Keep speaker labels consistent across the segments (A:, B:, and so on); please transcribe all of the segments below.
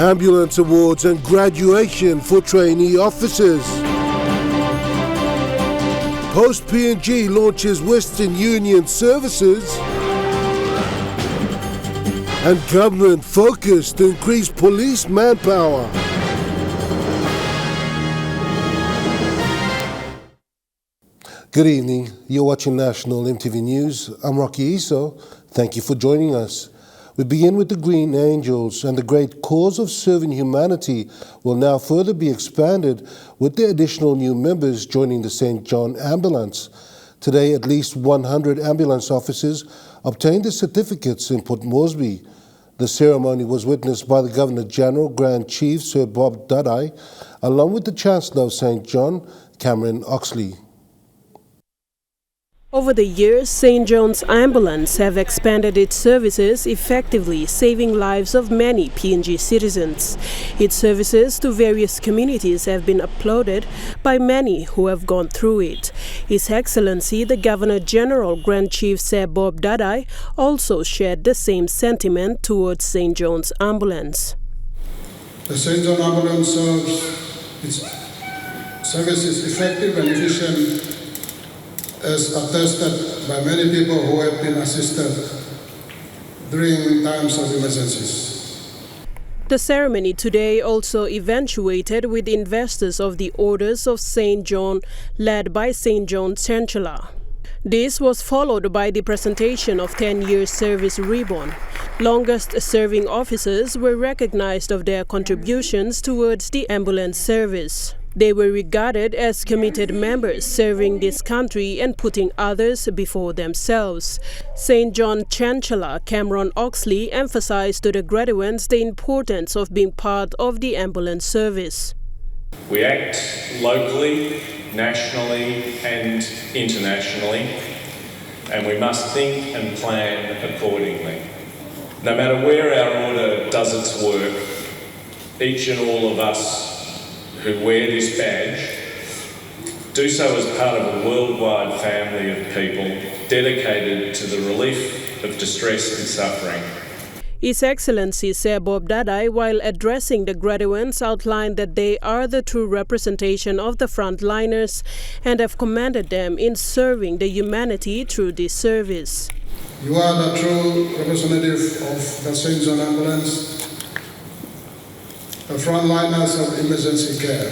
A: Ambulance awards and graduation for trainee officers. Post PNG launches Western Union services. And government focused to increase police manpower. Good evening. You're watching National EMTV News. I'm Rocky Iso. Thank you for joining us. We begin with the Green Angels, and the great cause of serving humanity will now further be expanded with the additional new members joining the St. John Ambulance. Today, at least 100 ambulance officers obtained the certificates in Port Moresby. The ceremony was witnessed by the Governor-General, Grand Chief Sir Bob Dudai, along with the Chancellor of St. John, Cameron Oxley.
B: Over the years, St. John's Ambulance have expanded its services, effectively saving lives of many PNG citizens. Its services to various communities have been applauded by many who have gone through it. His Excellency, the Governor-General, Grand Chief Sir Bob Dudai, also shared the same sentiment towards St. John's Ambulance.
C: The St. John Ambulance its service is effective and efficient, as attested by many people who have been assisted during times of emergencies.
B: The ceremony today also eventuated with investors of the Orders of St. John, led by St. John Chancellor. This was followed by the presentation of 10-year service ribbon. Longest-serving officers were recognized of their contributions towards the ambulance service. They were regarded as committed members serving this country and putting others before themselves. St. John Chancellor Cameron Oxley emphasized to the graduates the importance of being part of the ambulance service.
D: We act locally, nationally and internationally, and we must think and plan accordingly. No matter where our order does its work, each and all of us who wear this badge do so as part of a worldwide family of people dedicated to the relief of distress and suffering.
B: His Excellency Sir Bob Dudai, while addressing the graduates, outlined that they are the true representation of the frontliners and have commended them in serving the humanity through this service.
C: You are the true representative of the St. John Ambulance, the frontliners of emergency care.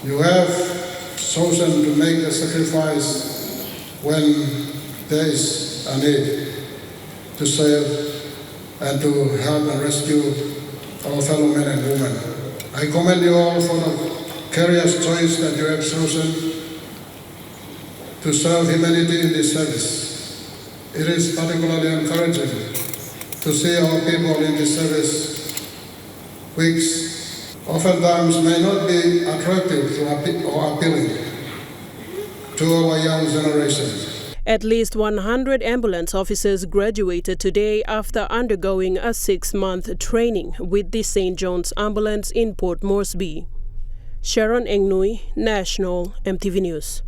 C: You have chosen to make the sacrifice when there is a need to save and to help and rescue our fellow men and women. I commend you all for the courageous choice that you have chosen to serve humanity in this service. It is particularly encouraging to see our people in this service, which oftentimes may not be attractive or appealing to our young generation.
B: At least 100 ambulance officers graduated today after undergoing a 6-month training with the St. John's Ambulance in Port Moresby. Sharon Engnui, National EMTV News.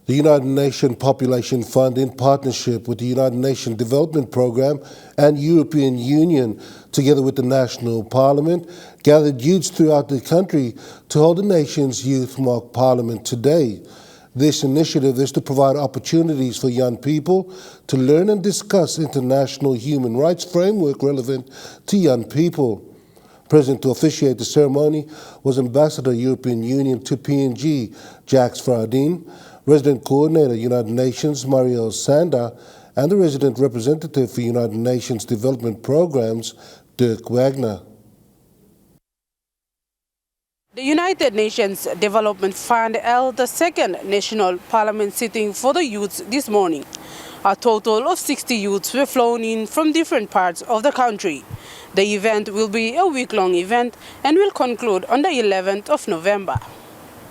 A: The United Nations Population Fund, in partnership with the United Nations Development Programme and European Union, together with the National Parliament, gathered youths throughout the country to hold the nation's Youth Mock Parliament today. This initiative is to provide opportunities for young people to learn and discuss international human rights framework relevant to young people. Present to officiate the ceremony was Ambassador European Union to PNG, Jacques Faradin, Resident Coordinator United Nations, Mariel Sander, and the Resident Representative for United Nations Development Programs, Dirk Wagner.
E: The United Nations Development Fund held the second National Parliament sitting for the youths this morning. A total of 60 youths were flown in from different parts of the country. The event will be a week-long event and will conclude on the 11th of November.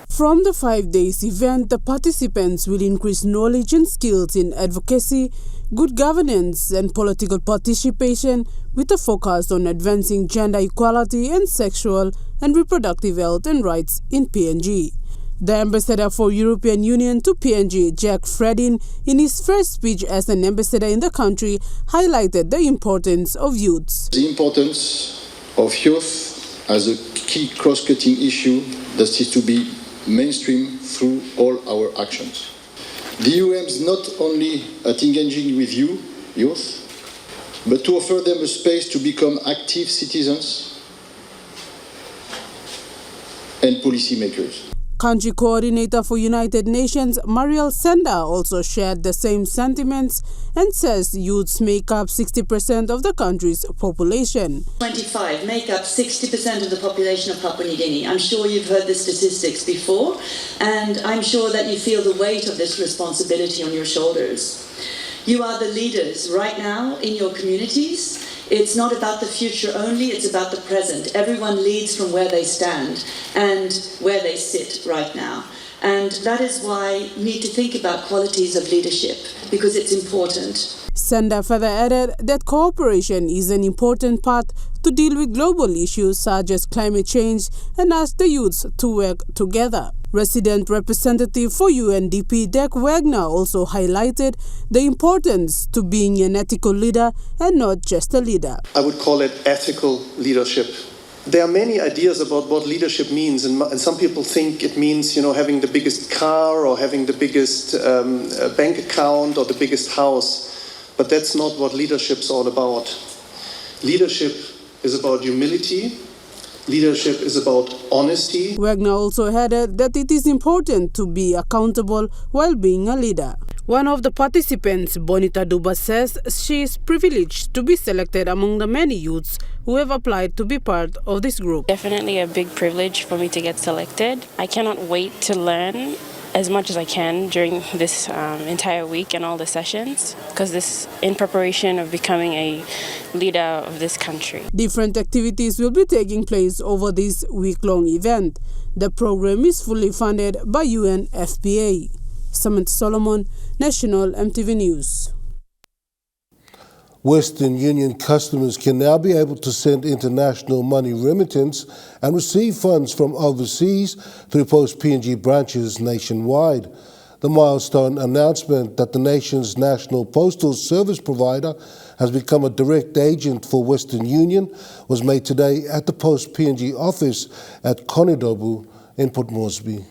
F: From the 5 days event, the participants will increase knowledge and skills in advocacy, good governance and political participation, with a focus on advancing gender equality and sexual and reproductive health and rights in PNG. The ambassador for European Union to PNG, Jack Fredin, in his first speech as an ambassador in the country, highlighted the importance of youths.
G: The importance of youth as a key cross-cutting issue that is to be mainstream through all our actions. The EU aims not only at engaging with youth, but to offer them a space to become active citizens and policymakers.
F: Country Coordinator for United Nations, Mariel Senda, also shared the same sentiments and says youths make up 60% of the country's population.
H: 25 make up 60% of the population of Papua New Guinea. I'm sure you've heard the statistics before, and I'm sure that you feel the weight of this responsibility on your shoulders. You are the leaders right now in your communities. It's not about the future only, it's about the present. Everyone leads from where they stand and where they sit right now. And that is why you need to think about qualities of leadership, because it's important.
F: Senda further added that cooperation is an important part to deal with global issues such as climate change and asked the youths to work together. Resident representative for UNDP, Dirk Wagner, also highlighted the importance to being an ethical leader and not just a leader.
I: I would call it ethical leadership. There are many ideas about what leadership means, and some people think it means, having the biggest car or having the biggest bank account or the biggest house. But that's not what leadership's all about. Leadership is about humility. Leadership is about honesty.
F: Wagner also added that it is important to be accountable while being a leader. One of the participants, Bonita Duba, says she is privileged to be selected among the many youths who have applied to be part of this group.
J: Definitely a big privilege for me to get selected. I cannot wait to learn as much as I can during this entire week and all the sessions, because this is in preparation of becoming a leader of this country.
F: Different activities will be taking place over this week-long event. The program is fully funded by UNFPA. Samantha Solomon, National EMTV News.
A: Western Union customers can now be able to send international money remittance and receive funds from overseas through post-PNG branches nationwide. The milestone announcement that the nation's national postal service provider has become a direct agent for Western Union was made today at the post-PNG office at Konidobu in Port Moresby.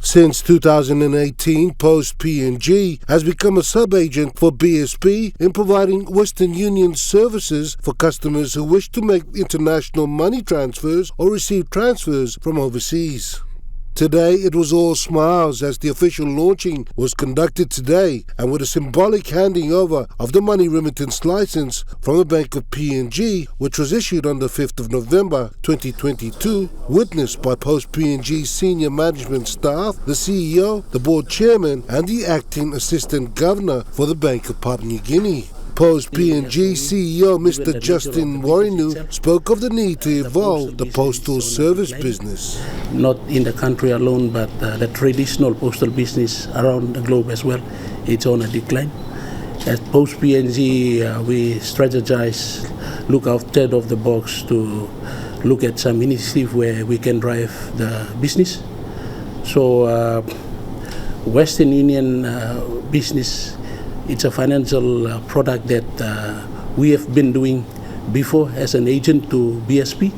A: Since 2018, Post PNG has become a sub-agent for BSP in providing Western Union services for customers who wish to make international money transfers or receive transfers from overseas. Today, it was all smiles as the official launching was conducted today, and with a symbolic handing over of the money remittance license from the Bank of PNG, which was issued on the 5th of November 2022, witnessed by Post PNG senior management staff, the CEO, the board chairman, and the acting assistant governor for the Bank of Papua New Guinea. Post PNG CEO Mr. Justin Warinu spoke of the need to evolve the postal service business.
K: Not in the country alone, but the traditional postal business around the globe as well, it's on a decline. At Post PNG, we strategize, look outside of the box to look at some initiative where we can drive the business. So Western Union business, it's a financial product that we have been doing before as an agent to BSP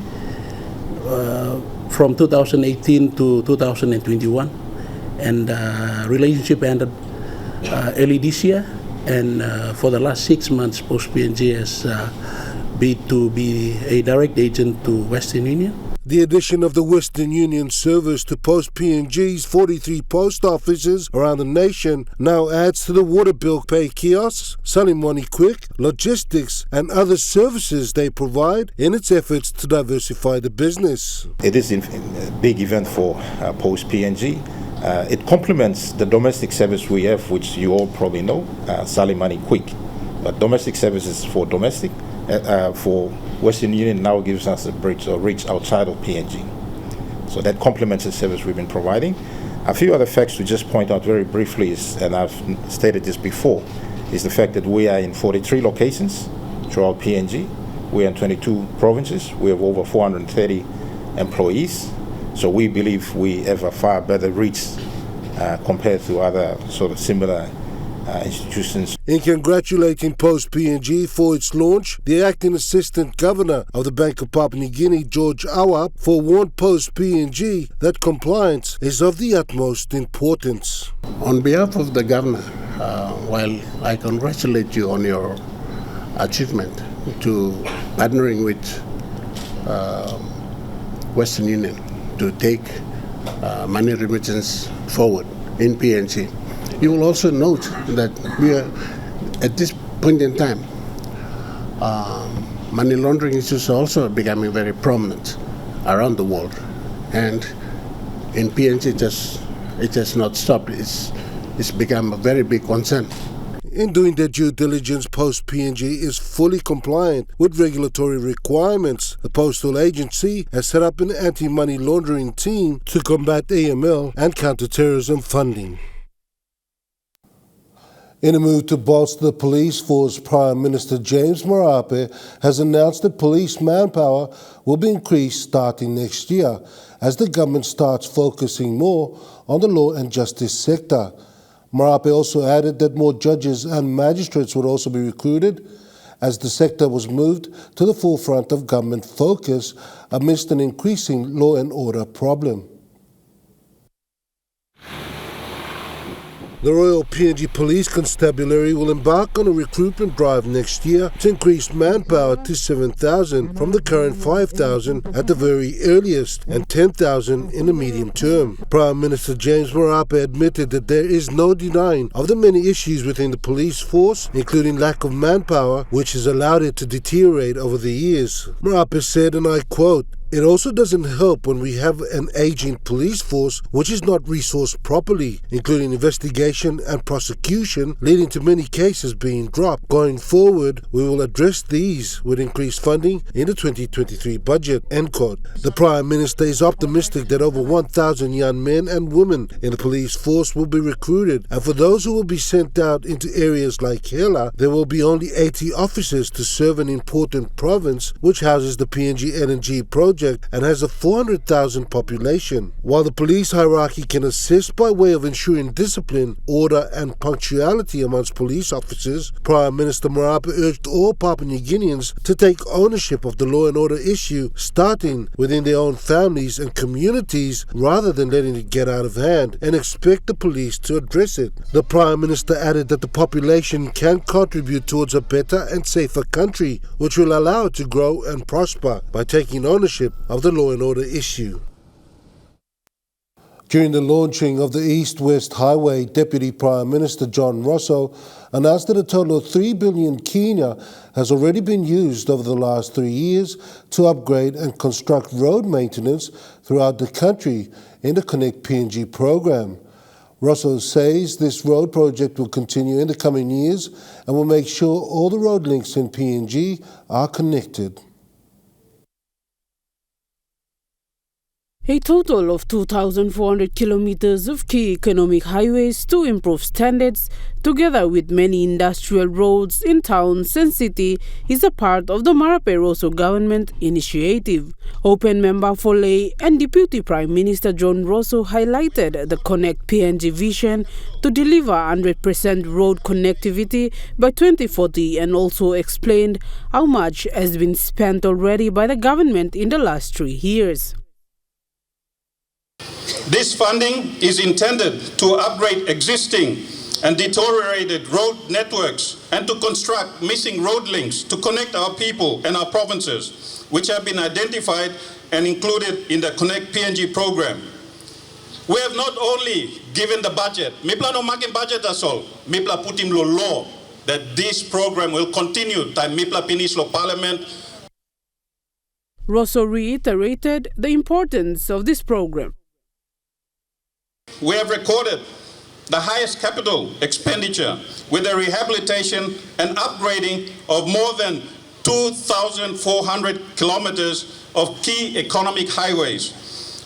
K: from 2018 to 2021, and relationship ended early this year, and for the last 6 months Post PNG has been to be a direct agent to Western Union.
A: The addition of the Western Union service to Post PNG's 43 post offices around the nation now adds to the water bill pay kiosks, selling money quick, logistics, and other services they provide in its efforts to diversify the business.
L: It is a big event for Post PNG. It complements the domestic service we have, which you all probably know, selling money quick. But domestic services for domestic, for Western Union now gives us a bridge or reach outside of PNG. So that complements the service we've been providing. A few other facts to just point out very briefly is, and I've stated this before, is the fact that we are in 43 locations throughout PNG. We are in 22 provinces. We have over 430 employees. So we believe we have a far better reach compared to other sort of similar institutions.
A: In congratulating Post PNG for its launch, the acting assistant governor of the Bank of Papua New Guinea, George Awap, forewarned Post PNG that compliance is of the utmost importance.
M: On behalf of the governor, while I congratulate you on your achievement to partnering with Western Union to take money remittance forward in PNG. You will also note that we are, at this point in time, money laundering issues are also becoming very prominent around the world. And in PNG, it has not stopped. It's become a very big concern.
A: In doing their due diligence, Post PNG is fully compliant with regulatory requirements. The postal agency has set up an anti-money laundering team to combat AML and counter-terrorism funding. In a move to bolster the police force, Prime Minister James Marape has announced that police manpower will be increased starting next year as the government starts focusing more on the law and justice sector. Marape also added that more judges and magistrates would also be recruited as the sector was moved to the forefront of government focus amidst an increasing law and order problem. The Royal PNG Police Constabulary will embark on a recruitment drive next year to increase manpower to 7,000 from the current 5,000 at the very earliest and 10,000 in the medium term. Prime Minister James Marape admitted that there is no denying of the many issues within the police force, including lack of manpower, which has allowed it to deteriorate over the years. Marape said, and I quote, "It also doesn't help when we have an aging police force which is not resourced properly, including investigation and prosecution, leading to many cases being dropped. Going forward, we will address these with increased funding in the 2023 budget." End quote. The Prime Minister is optimistic that over 1,000 young men and women in the police force will be recruited, and for those who will be sent out into areas like Hela, there will be only 80 officers to serve an important province which houses the PNG LNG project and has a 400,000 population. While the police hierarchy can assist by way of ensuring discipline, order and punctuality amongst police officers, Prime Minister Marape urged all Papua New Guineans to take ownership of the law and order issue, starting within their own families and communities rather than letting it get out of hand, and expect the police to address it. The Prime Minister added that the population can contribute towards a better and safer country, which will allow it to grow and prosper by taking ownership of the law and order issue. During the launching of the East-West Highway, Deputy Prime Minister John Rosso announced that a total of 3 billion kina has already been used over the last 3 years to upgrade and construct road maintenance throughout the country in the Connect PNG program. Rosso says this road project will continue in the coming years and will make sure all the road links in PNG are connected.
F: A total of 2,400 kilometers of key economic highways to improve standards, together with many industrial roads in towns and city, is a part of the Marape Rosso government initiative. Open member for Lay and Deputy Prime Minister John Rosso highlighted the Connect PNG vision to deliver 100% road connectivity by 2040 and also explained how much has been spent already by the government in the last 3 years.
N: This funding is intended to upgrade existing and deteriorated road networks and to construct missing road links to connect our people and our provinces, which have been identified and included in the Connect PNG program. We have not only given the budget, Mipla no makin budget as all, Mipla putim lo law that this program will continue time Mipla Pinislo Parliament.
F: Rosso reiterated the importance of this program.
N: We have recorded the highest capital expenditure with the rehabilitation and upgrading of more than 2,400 kilometers of key economic highways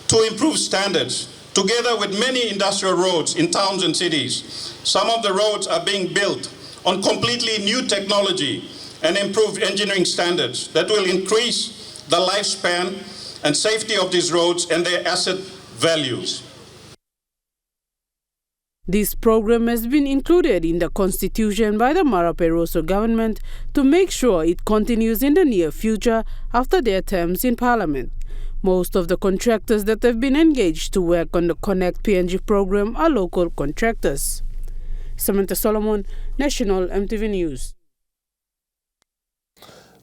N: to improve standards, together with many industrial roads in towns and cities. Some of the roads are being built on completely new technology and improved engineering standards that will increase the lifespan and safety of these roads and their asset values.
F: This program has been included in the constitution by the Mara Peroso government to make sure it continues in the near future after their terms in parliament. Most of the contractors that have been engaged to work on the Connect PNG program are local contractors. Samantha Solomon, National EMTV News.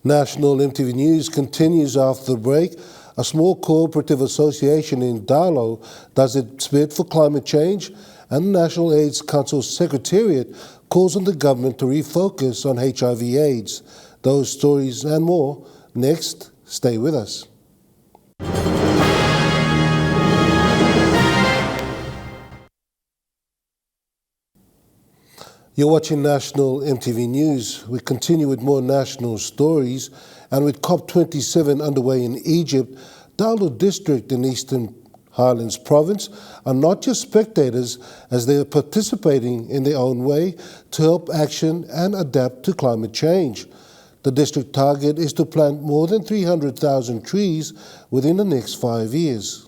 A: National EMTV News continues after the break. A small cooperative association in Darlow does its bit for climate change, and the National AIDS Council Secretariat calls on the government to refocus on HIV/AIDS. Those stories and more next. Stay with us. You're watching National EMTV News. We continue with more national stories, and with COP27 underway in Egypt, Darlow District in Eastern Highlands Province are not just spectators, as they are participating in their own way to help action and adapt to climate change. The district target is to plant more than 300,000 trees within the next 5 years.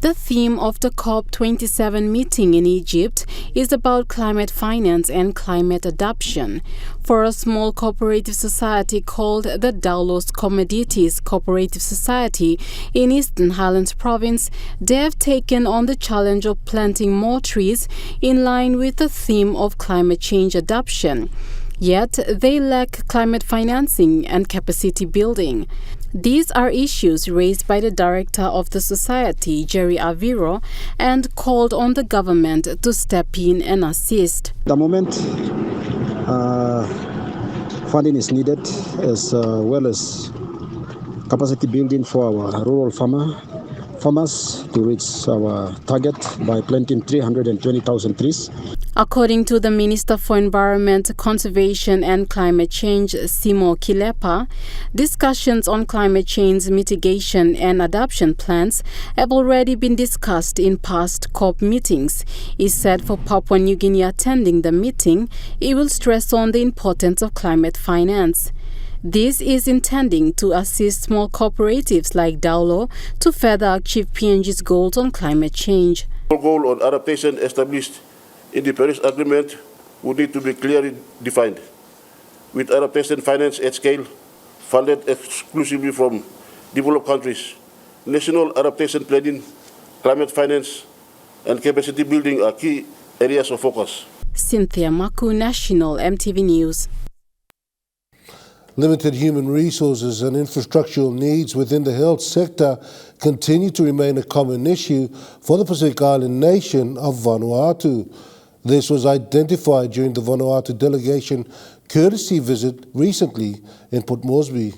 O: The theme of the COP27 meeting in Egypt is about climate finance and climate adaptation. For a small cooperative society called the Darlow's Commodities Cooperative Society in Eastern Highlands Province, they have taken on the challenge of planting more trees in line with the theme of climate change adaptation. Yet they lack climate financing and capacity building. These are issues raised by the director of the society, Jerry Aviro, and called on the government to step in and assist.
P: The moment funding is needed, as well as capacity building for our rural farmers to reach our target by planting 320,000 trees.
O: According to the Minister for Environment, Conservation and Climate Change, Simo Kilepa, discussions on climate change mitigation and adaptation plans have already been discussed in past COP meetings. He said for Papua New Guinea attending the meeting, it will stress on the importance of climate finance. This is intending to assist small cooperatives like Darlow to further achieve PNG's goals on climate change.
Q: The goal on adaptation established in the Paris Agreement would need to be clearly defined, with adaptation finance at scale funded exclusively from developed countries. National adaptation planning, climate finance, and capacity building are key areas of focus.
O: Cynthia Maku, National EMTV News.
A: Limited human resources and infrastructural needs within the health sector continue to remain a common issue for the Pacific Island nation of Vanuatu. This was identified during the Vanuatu delegation courtesy visit recently in Port Moresby.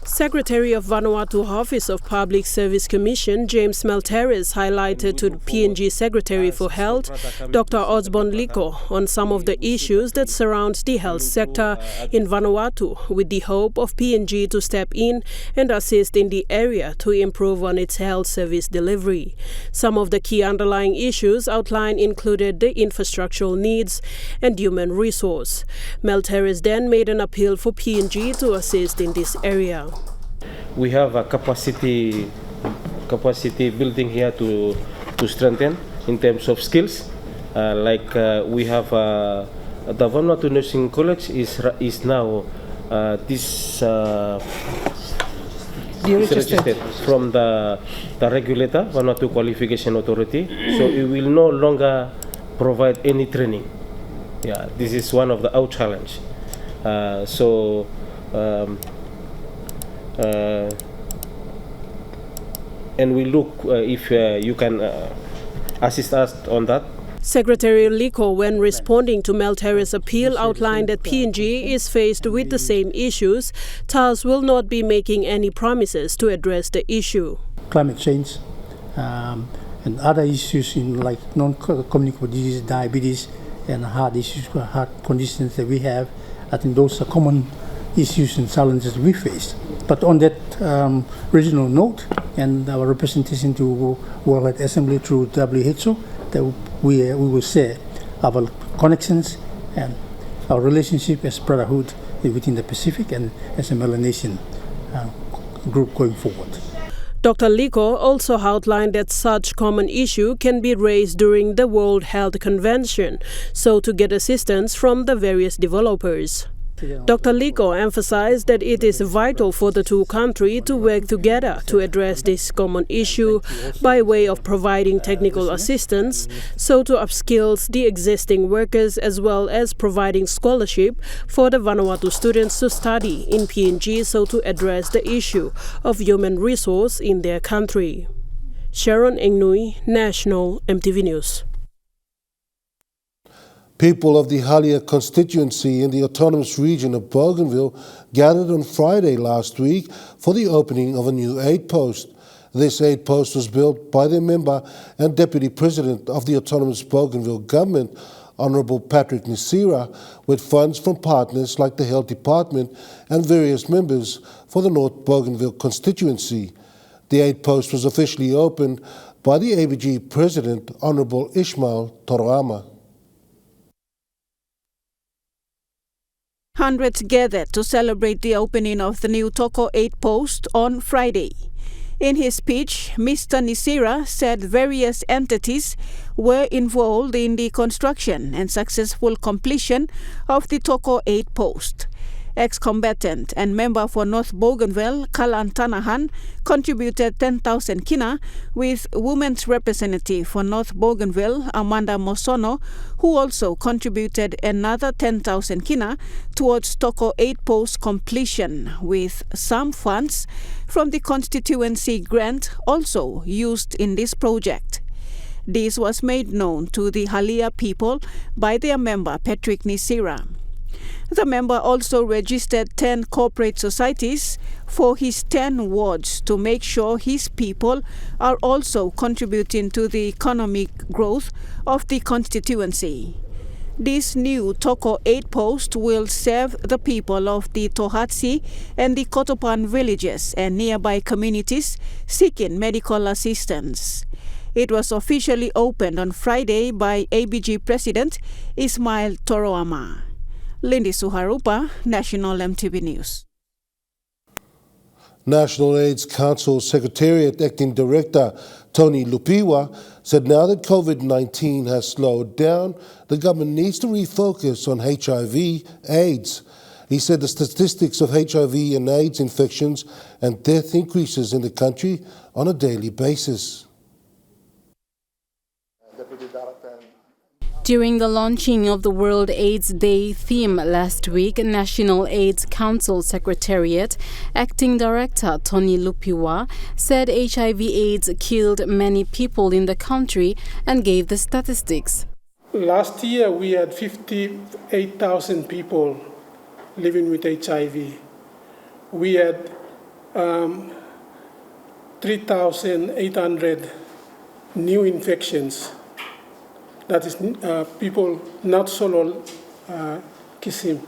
B: Secretary of Vanuatu Office of Public Service Commission, James Malteres, highlighted to the PNG Secretary for Health, Dr. Osborne Liko, on some of the issues that surround the health sector in Vanuatu, with the hope of PNG to step in and assist in the area to improve on its health service delivery. Some of the key underlying issues outlined included the infrastructural needs and human resource. Malteres then made an appeal for PNG to assist in this area.
R: We have a capacity building here to strengthen in terms of skills. We have the Vanuatu Nursing College is now registered from the regulator, Vanuatu Qualification Authority. So it will no longer provide any training. Yeah, this is one of the out challenge. And we look if you can assist us on that.
B: Secretary Liko, when responding to Malteres' appeal, outlined that PNG is faced with the same issues, thus will not be making any promises to address the issue.
S: Climate change and other issues in like non-communicable disease, diabetes, and heart issues, heart conditions that we have. I think those are common issues and challenges we face. But on that regional note, and our representation to World Health Assembly through WHO, that we will share our connections and our relationship as brotherhood within the Pacific and as a Melanesian group going forward.
B: Dr. Liko also outlined that such common issue can be raised during the World Health Convention, so to get assistance from the various developers. Dr. Liko emphasized that it is vital for the two countries to work together to address this common issue by way of providing technical assistance, so to upskill the existing workers as well as providing scholarship for the Vanuatu students to study in PNG, so to address the issue of human resource in their country. Sharon Engnui, National EMTV News.
A: People of the Halia constituency in the autonomous region of Bougainville gathered on Friday last week for the opening of a new aid post. This aid post was built by the member and deputy president of the autonomous Bougainville government, Honourable Patrick Nisira, with funds from partners like the Health Department and various members for the North Bougainville constituency. The aid post was officially opened by the ABG president, Honourable Ismail Toroama.
T: Hundreds gathered to celebrate the opening of the new Toko 8 post on Friday. In his speech, Mr. Nisira said various entities were involved in the construction and successful completion of the Toko 8 post. Ex-combatant and member for North Bougainville, Kalan Tanahan, contributed 10,000 kina, with women's representative for North Bougainville, Amanda Mosono, who also contributed another 10,000 kina towards Toko 8 post completion, with some funds from the constituency grant also used in this project. This was made known to the Halia people by their member, Patrick Nisira. The member also registered 10 corporate societies for his 10 wards to make sure his people are also contributing to the economic growth of the constituency. This new Toko 8 post will serve the people of the Tohatsi and the Kotopan villages and nearby communities seeking medical assistance. It was officially opened on Friday by ABG President Ismail Toroama. Lindy Suharupa, National EMTV News.
A: National AIDS Council Secretariat Acting Director Tony Lupiwa said now that COVID-19 has slowed down, the government needs to refocus on HIV/AIDS. He said the statistics of HIV and AIDS infections and death increases in the country on a daily basis.
O: During the launching of the World AIDS Day theme last week, National AIDS Council Secretariat Acting Director Tony Lupiwa said HIV/AIDS killed many people in the country and gave the statistics.
U: Last year we had 58,000 people living with HIV. We had 3,800 new infections. That is people not solo kissing.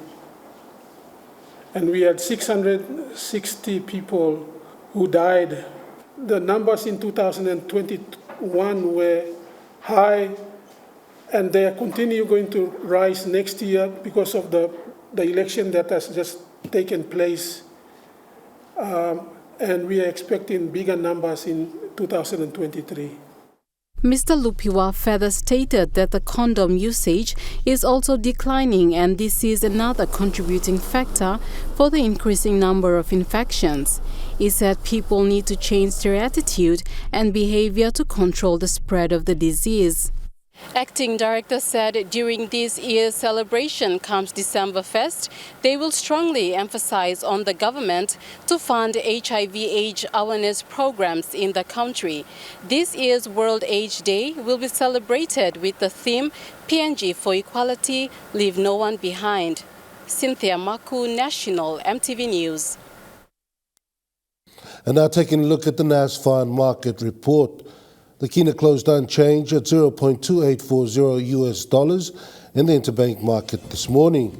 U: And we had 660 people who died. The numbers in 2021 were high, and they continue going to rise next year because of the election that has just taken place. And we are expecting bigger numbers in 2023.
O: Mr. Lupiwa further stated that the condom usage is also declining, and this is another contributing factor for the increasing number of infections. He said people need to change their attitude and behavior to control the spread of the disease. Acting Director said during this year's celebration comes December 1st, they will strongly emphasize on the government to fund HIV/AIDS awareness programs in the country. This year's World AIDS Day will be celebrated with the theme PNG for Equality, Leave No One Behind. Cynthia Maku, National EMTV News.
A: And now taking a look at the NASFAN market report. The kina closed unchanged at $0.2840 US in the interbank market this morning.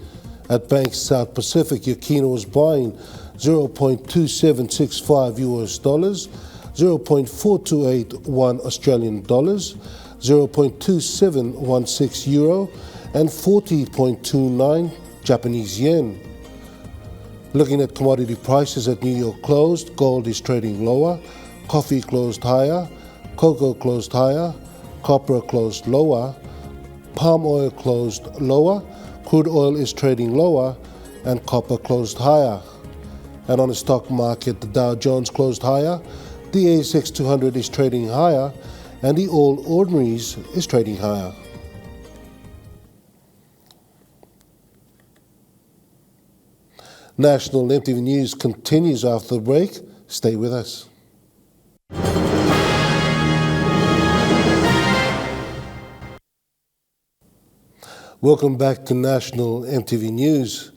A: At Bank South Pacific, your kina was buying $0.2765 US, 0.4281 Australian dollars, 0.2716 euro, and 40.29 Japanese yen. Looking at commodity prices at New York closed, gold is trading lower, coffee closed higher, cocoa closed higher, copper closed lower, palm oil closed lower, crude oil is trading lower, and copper closed higher. And on the stock market, the Dow Jones closed higher, the ASX 200 is trading higher, and the All Ordinaries is trading higher. National EMTV News continues after the break. Stay with us. Welcome back to National EMTV News.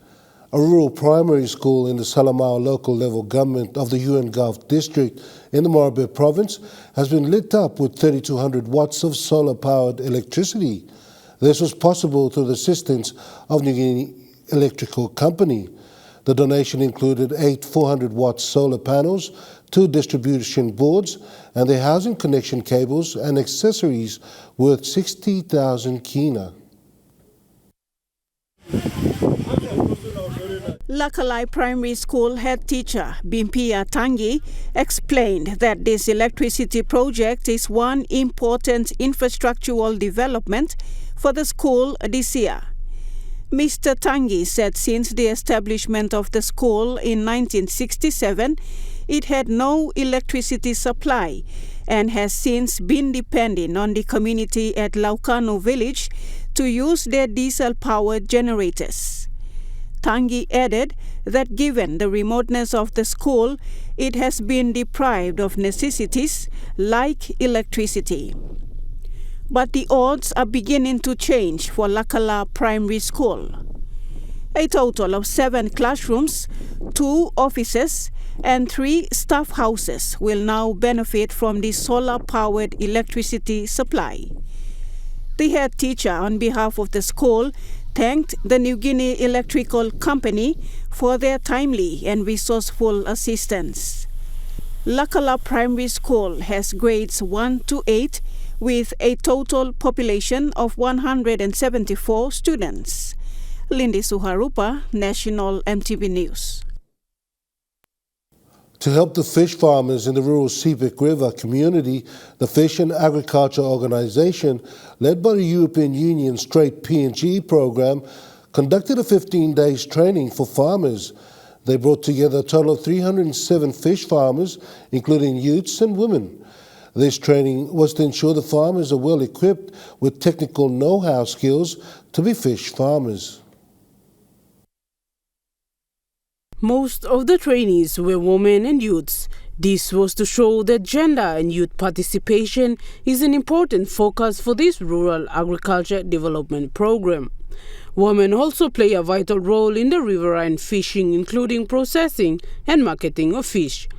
A: A rural primary school in the Salamau local level government of the Huon Gulf district in the Morabit province has been lit up with 3,200 watts of solar-powered electricity. This was possible through the assistance of New Guinea Electrical Company. The donation included 8 400-watt solar panels, 2 distribution boards, and their housing connection cables and accessories worth 60,000 kina.
T: Lakalai Primary School head teacher Bimpia Tangi explained that this electricity project is one important infrastructural development for the school this year. Mr. Tangi said since the establishment of the school in 1967, it had no electricity supply and has since been depending on the community at Laukano village to use their diesel-powered generators. Tangi added that given the remoteness of the school, it has been deprived of necessities like electricity. But the odds are beginning to change for Lakala Primary School. A total of 7 classrooms, 2 offices, and 3 staff houses will now benefit from the solar-powered electricity supply. The head teacher, on behalf of the school, thanked the New Guinea Electrical Company for their timely and resourceful assistance. Lakala Primary School has grades 1 to 8 with a total population of 174 students. Lindy Suharupa, National EMTV News.
A: To help the fish farmers in the rural Sepik River community, the Fish and Agriculture Organization, led by the European Union Straight PNG program, conducted a 15 days training for farmers. They brought together a total of 307 fish farmers, including youths and women. This training was to ensure the farmers are well equipped with technical know-how skills to be fish farmers.
B: Most of the trainees were women and youths. This was to show that gender and youth participation is an important focus for this rural agriculture development program. Women also play a vital role in the riverine fishing, including processing and marketing of fish.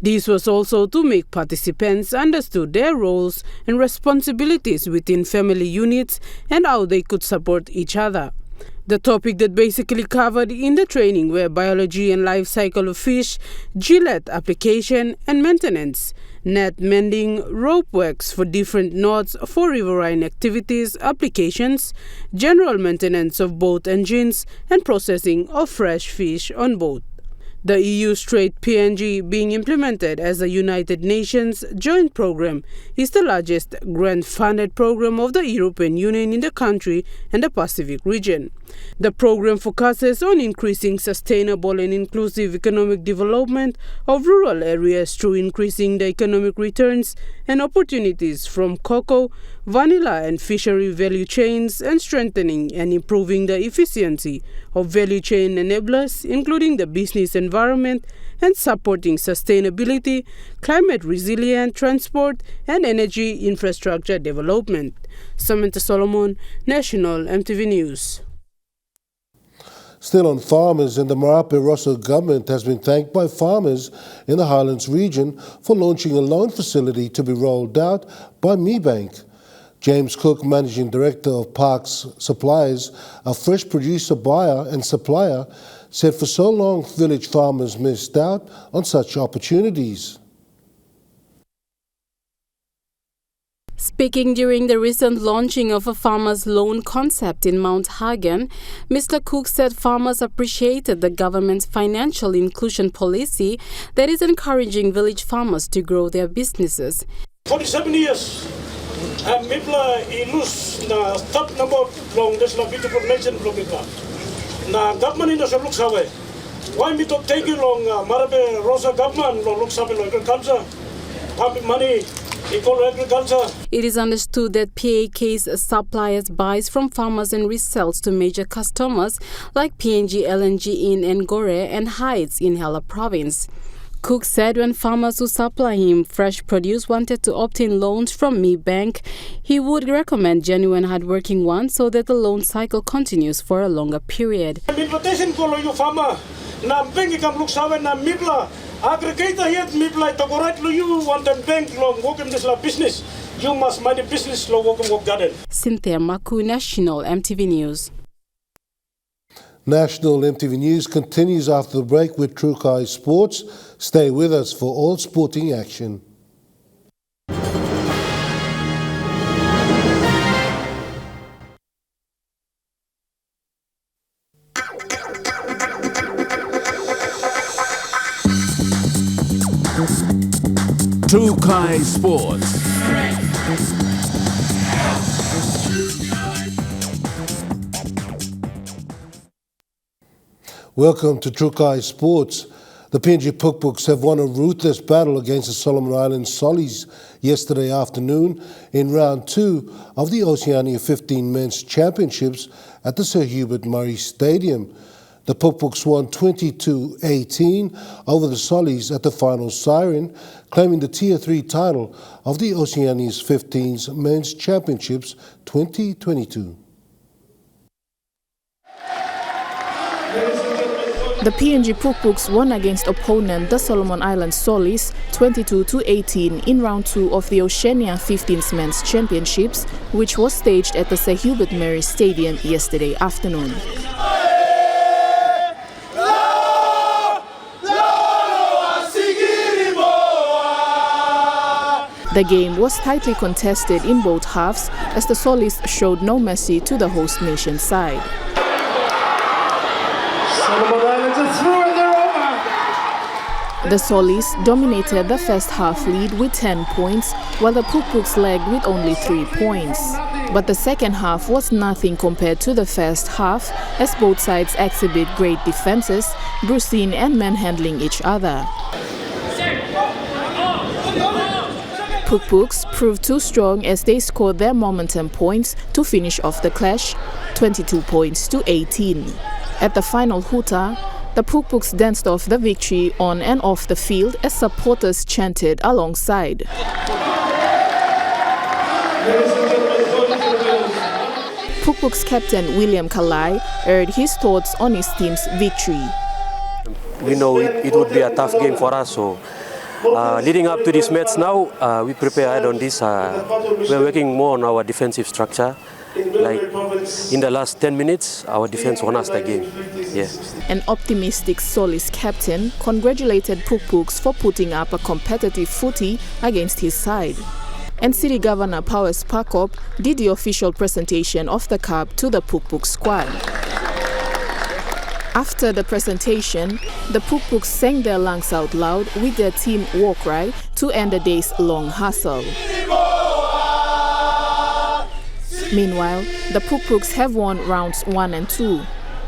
B: This was also to make participants understood their roles and responsibilities within family units and how they could support each other. The topic that basically covered in the training were biology and life cycle of fish, gillette application and maintenance, net mending, rope works for different knots for riverine activities, applications, general maintenance of boat engines, and processing of fresh fish on boat. The EU Straight PNG, being implemented as a United Nations joint program, is the largest grant-funded program of the European Union in the country and the Pacific region. The program focuses on increasing sustainable and inclusive economic development of rural areas through increasing the economic returns and opportunities from cocoa, vanilla and fishery value chains, and strengthening and improving the efficiency of value chain enablers, including the business environment, and supporting sustainability, climate resilient transport, and energy infrastructure development. Samantha Solomon, National EMTV News.
A: Still on farmers, and the Marape Rosso government has been thanked by farmers in the Highlands region for launching a loan facility to be rolled out by MeBank. James Cook, Managing Director of Parks Suppliers, a fresh producer, buyer and supplier, said for so long village farmers missed out on such opportunities.
O: Speaking during the recent launching of a farmers' loan concept in Mount Hagen, Mr. Cook said farmers appreciated the government's financial inclusion policy that is encouraging village farmers to grow their businesses.
D: 47 years, Mipla ilus na top number long this la beautiful nation from Mipla. Na government in the looks away. Why me to take you long Marabe Rosa government looks away agriculture, money.
O: It is understood that PAK's suppliers buys from farmers and resells to major customers like PNG LNG in Ngore and Heights in Hela province. Cook said when farmers who supply him fresh produce wanted to obtain loans from Mi Bank, he would recommend genuine hardworking ones so that the loan cycle continues for a longer period.
D: Invitation for you farmer, na bank kam look sawe na Mipla. Aggregator yet Mipla to correct you want them bank long work in this business. You must mind the business law work garden.
O: Cynthia Maku, National EMTV News.
A: National EMTV News continues after the break with Trukai Sports. Stay with us for all sporting action.
V: Trukai Sports.
A: Welcome to Trukai Sports. The PNG Pukpuks have won a ruthless battle against the Solomon Islands Sollies yesterday afternoon in round 2 of the Oceania 15 Men's Championships at the Sir Hubert Murray Stadium. The Pukpuks won 22-18 over the Sollies at the final siren, claiming the Tier 3 title of the Oceania's 15 Men's Championships 2022.
W: The PNG Pukpuks won against opponent the Solomon Islands Sollies 22-18 in round 2 of the Oceania 15 Men's Championships, which was staged at the Sir Hubert Murray Stadium yesterday afternoon. The game was tightly contested in both halves as the Sollies showed no mercy to the host nation side. The Sollies dominated the first half lead with 10 points, while the Pukpuks lagged with only 3 points. But the second half was nothing compared to the first half, as both sides exhibit great defenses, bruising and manhandling each other. Pukpuks proved too strong as they scored their momentum points to finish off the clash, 22 points to 18. At the final hooter, the Pukpuks danced off the victory on and off the field as supporters chanted alongside. Pukpuks captain William Kalai aired his thoughts on his team's victory.
X: We know it would be a tough game for us, so leading up to this match now, we prepared on this. We're working more on our defensive structure. Like in the last 10 minutes, our defense won us the game. Yeah.
W: An optimistic Sollies captain congratulated Pukpuks for putting up a competitive footy against his side. And City Governor Powers Pakop did the official presentation of the cup to the Pukpuk squad. After the presentation, the Pukpuks sang their lungs out loud with their team war cry to end the day's long hustle. Meanwhile, the Pukpuks have won rounds 1 and 2.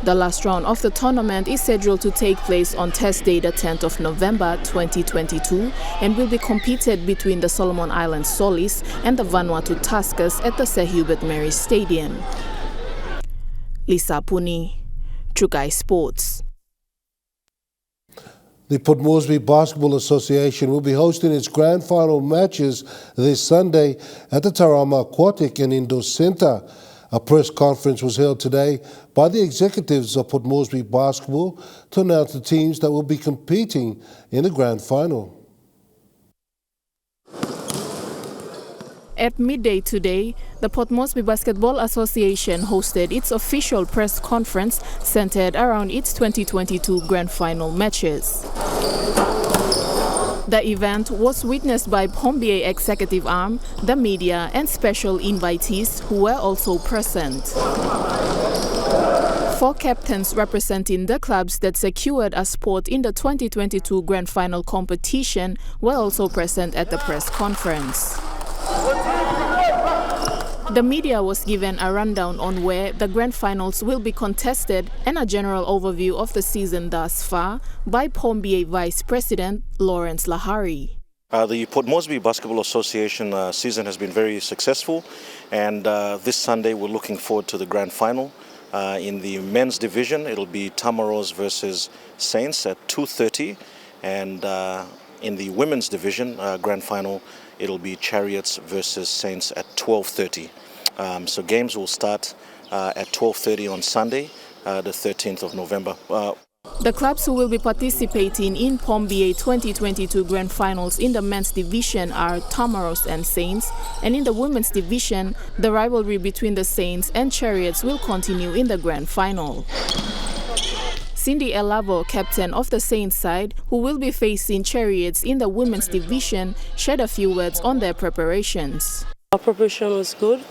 W: The last round of the tournament is scheduled to take place on Thursday, the 10th of November 2022, and will be competed between the Solomon Islands Sollies and the Vanuatu Tuskers at the Sir Hubert Murray Stadium. Lisa Puni, Trukai Sports.
A: The Port Moresby Basketball Association will be hosting its grand final matches this Sunday at the Tarama Aquatic and Indoor Centre. A press conference was held today by the executives of Port Moresby Basketball to announce the teams that will be competing in the grand final.
W: At midday today, the Port Moresby Basketball Association hosted its official press conference centered around its 2022 grand final matches. The event was witnessed by Pombier executive arm, the media, and special invitees who were also present. 4 captains representing the clubs that secured a spot in the 2022 Grand Final competition were also present at the press conference. The media was given a rundown on where the Grand Finals will be contested and a general overview of the season thus far by Pombier Vice President Lawrence Lahari.
C: The Port Moresby Basketball Association season has been very successful, and this Sunday we're looking forward to the Grand Final. In the men's division, it'll be Tamaros versus Saints at 2:30, and in the women's division, Grand Final, it'll be Chariots versus Saints at 12:30. So games will start at 12:30 on Sunday, the 13th of November.
W: The clubs who will be participating in Pombier 2022 Grand Finals in the men's division are Tamaros and Saints, and in the women's division, the rivalry between the Saints and Chariots will continue in the Grand Final. Cindy Elavo, captain of the Saints side, who will be facing Chariots in the women's division, shared a few words on their preparations.
E: Our preparation was good.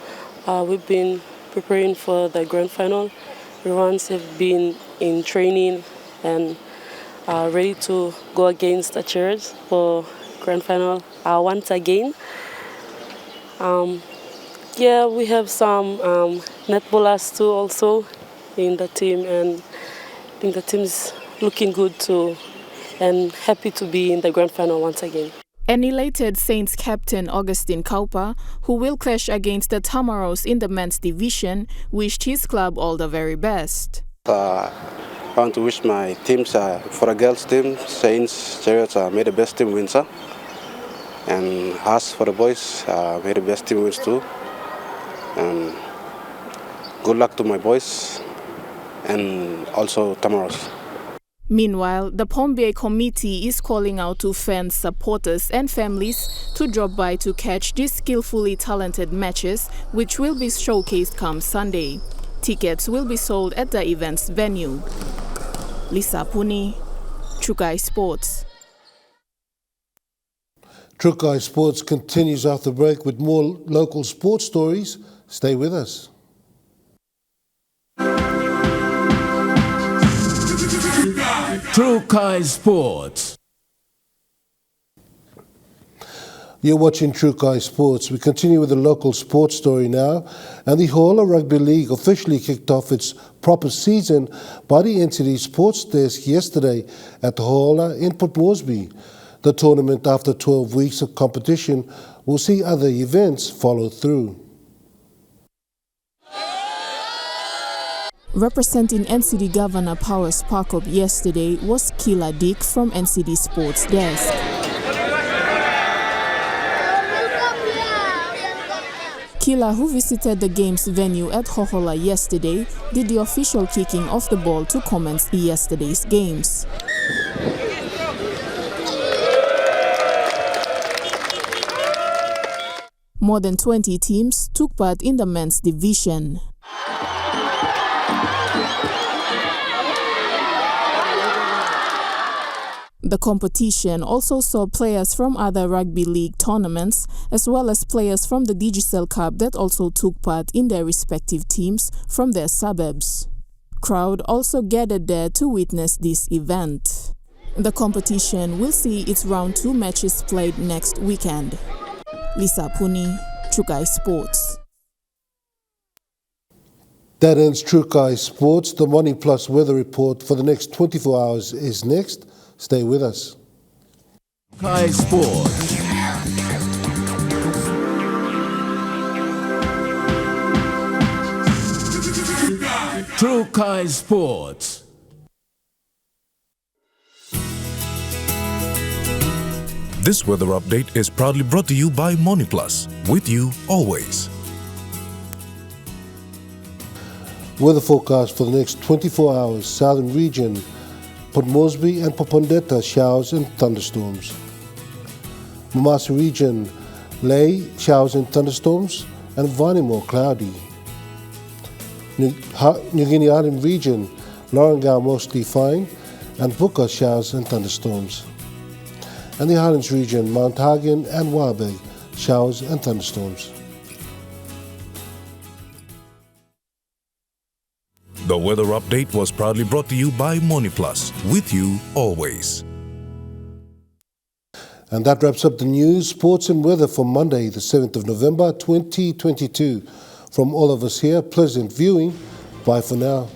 E: We've been preparing for the Grand Final. Everyone's have been in training and ready to go against the Chariots for Grand Final once again. Yeah, we have some netballers too also in the team, and I think the team is looking good too and happy to be in the Grand Final once again.
W: An elated Saints captain Augustine Kaupa, who will clash against the Tamaros in the men's division, wished his club all the very best.
G: I want to wish my teams, for the girls team, Saints, Chariots, may the best team wins. And us, for the boys, may the best team wins too. And good luck to my boys and also Tamaros.
W: Meanwhile, the Pombier committee is calling out to fans, supporters and families to drop by to catch these skillfully talented matches, which will be showcased come Sunday. Tickets will be sold at the event's venue. Lisa Puni, Trukai Sports.
A: Trukai Sports continues after break with more local sports stories. Stay with us.
V: Trukai Sports.
A: You're watching Trukai Sports. We continue with the local sports story now. And the Hoala Rugby League officially kicked off its proper season by the NCD Sports Desk yesterday at the Hoala in Port Moresby. The tournament, after 12 weeks of competition, will see other events follow through.
W: Representing NCD Governor Powers Parkop yesterday was Kila Dick from NCD Sports Desk. Kila, who visited the game's venue at Hohola yesterday, did the official kicking of the ball to commence yesterday's games. More than 20 teams took part in the men's division. The competition also saw players from other rugby league tournaments, as well as players from the Digicel Cup that also took part in their respective teams from their suburbs. Crowd also gathered there to witness this event. The competition will see its round 2 matches played next weekend. Lisa Puni, Trukai Sports.
A: That ends Trukai Sports. The Money Plus weather report for the next 24 hours is next. Stay with us.
V: Trukai Sports. Trukai Sports.
H: This weather update is proudly brought to you by MoneyPlus, with you always.
A: Weather forecast for the next 24 hours, southern region, Port Moresby and Popondetta, showers and thunderstorms. Mamasa region, Lae, showers and thunderstorms, and Vanimo, cloudy. New Guinea Island region, Lorengau, mostly fine, and Buka, showers and thunderstorms. and the Highlands region, Mount Hagen and Warburg, showers and thunderstorms.
H: The weather update was proudly brought to you by MoneyPlus, with you always.
A: And that wraps up the news, sports and weather for Monday, the 7th of November, 2022. From all of us here, pleasant viewing. Bye for now.